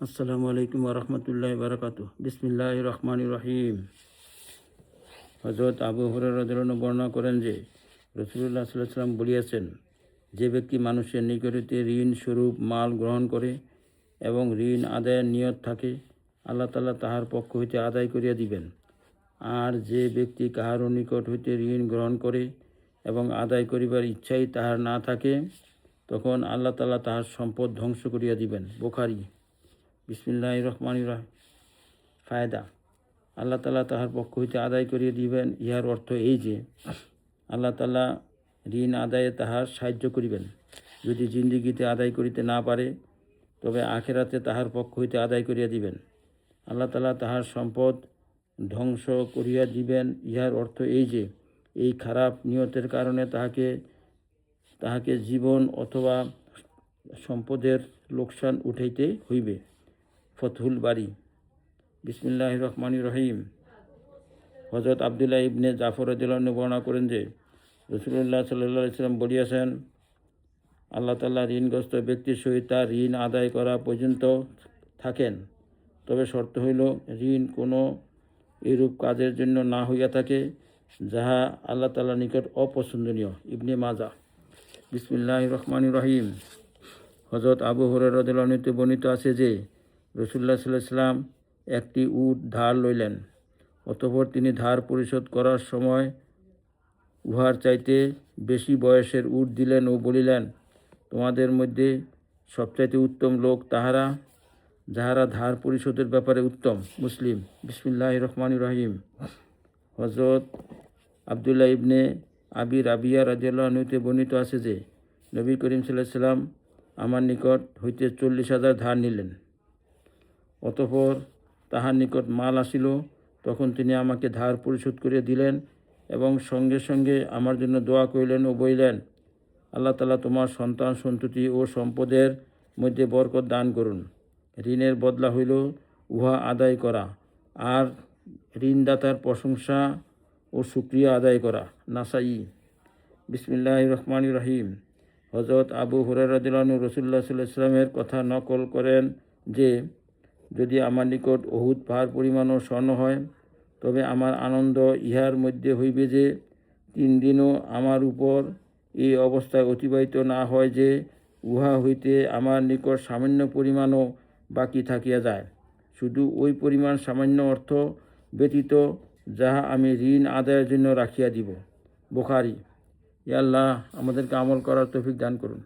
আসসালামু আলাইকুম ওরহমতুল্লাহি বারাকাতুহু। বিসমিল্লাহির রহমানির রহিম। হযরত আবু হুরায়রা রাদিয়াল্লাহু আনহু বর্ণনা করেন যে রাসূলুল্লাহ সাল্লাল্লাহু আলাইহি ওয়াসাল্লাম বলিয়াছেন, যে ব্যক্তি মানুষের নিকট হইতে ঋণ স্বরূপ মাল গ্রহণ করে এবং ঋণ আদায়ের নিয়ত থাকে, আল্লাহ তাআলা তাহার পক্ষ হইতে আদায় করিয়া দিবেন। আর যে ব্যক্তি কাহারও নিকট হইতে ঋণ গ্রহণ করে এবং আদায় করিবার ইচ্ছাই তাহার না থাকে, তখন আল্লাহ তাআলা তাহার সম্পদ ধ্বংস করিয়া দিবেন। বুখারী। বিসমিল্লাহির রহমানির রহিম। ফায়দা: আল্লাহ তাআলা তাহার পক্ষ হইতে আদায় করিয়া দিবেন, ইহার অর্থ এই যে আল্লাহ তাআলা ঋণ আদায়ে তাহার সাহায্য করিবেন। যদি জিন্দিগিতে আদায় করিতে না পারে, তবে আখিরাতে তাহার পক্ষ হইতে আদায় করিয়া দিবেন। আল্লাহ তাআলা তাহার সম্পদ ধ্বংস করিয়া দিবেন, ইহার অর্থ এই যে এই খারাপ নিয়তের কারণে তাহাকে জীবন অথবা সম্পদের লোকসান উঠাইতে হইবে। ফতহুল বারী। বিসমিল্লাহির রহমানির রহিম। হযরত আব্দুল্লাহ ইবনে জাফর রাদিয়াল্লাহু আনহু বর্ণনা করেন যে রাসূলুল্লাহ সাল্লাল্লাহু আলাইহি ওয়াসাল্লাম বলিয়াছেন, আল্লাহ তাআলা ঋণগ্রস্ত ব্যক্তির সহিত তার ঋণ আদায় করা পর্যন্ত থাকেন, তবে শর্ত হইল ঋণ কোনো এরূপ কাজের জন্য না হইয়া থাকে যাহা আল্লাহ তাআলার নিকট অপছন্দনীয়। ইবনে মাজাহ। বিসমিল্লাহির রহমানির রহিম। হযরত আবু হুরায়রা রাদিয়াল্লাহু আনহু হতে বর্ণিত আছে যে রাসূলুল্লাহ সাল্লাল্লাহু আলাইহি ওয়াসাল্লাম একটি উট ধার লইলেন। অতঃপর তিনি ধার পরিশোধ করার সময় উহার চাইতে বেশি বয়সের উট দিলেন ও বলিলেন, তোমাদের মধ্যে সবচাইতে উত্তম লোক যাহারা ধার পরিশোধের ব্যাপারে উত্তম। মুসলিম। বিসমিল্লাহির রহমানির রহিম। হযরত আব্দুল্লাহ ইবনে আবি রাবিয়া রাদিয়াল্লাহু আনহু হতে বর্ণিত আছে যে নবী করিম সাল্লাল্লাহু আলাইহি ওয়াসাল্লাম আমার নিকট হইতে 40,000 ধার নিলেন। অতঃপর তাহার নিকট মাল আসিল, তখন তিনি আমাকে ধার পরিশোধ করিয়া দিলেন এবং সঙ্গে সঙ্গে আমার জন্য দোয়া করিলেন ও বলিলেন, আল্লাহ তাআলা তোমার সন্তান সন্ততি ও সম্পদের মধ্যে বরকত দান করুন। ঋণের বদলা হইল উহা আদায় করা, আর ঋণদাতার প্রশংসা ও শুকরিয়া আদায় করা। নাসাঈ। বিসমিল্লাহির রহমানির রহিম। হযরত আবু হুরায়রা রাদিয়াল্লাহু আনহু রাসূলুল্লাহ সাল্লাল্লাহু আলাইহি ওয়াসাল্লামের কথা নকল করেন যে, যদি আমার নিকট উহুদ পাহাড় পরিমাণও স্বর্ণ হয়, তবে আমার আনন্দ ইহার মধ্যে হইবে যে 3 দিনও আমার উপর এই অবস্থায় অতিবাহিত না হয় যে উহা হইতে আমার নিকট সামান্য পরিমাণও বাকি থাকিয়া যায়, শুধু ওই পরিমাণ সামান্য অর্থ ব্যতীত যাহা আমি ঋণ আদায়ের জন্য রাখিয়া দিব। বুখারী। ইয়া আল্লাহ, আমাদেরকে আমল করার তৌফিক দান করুন।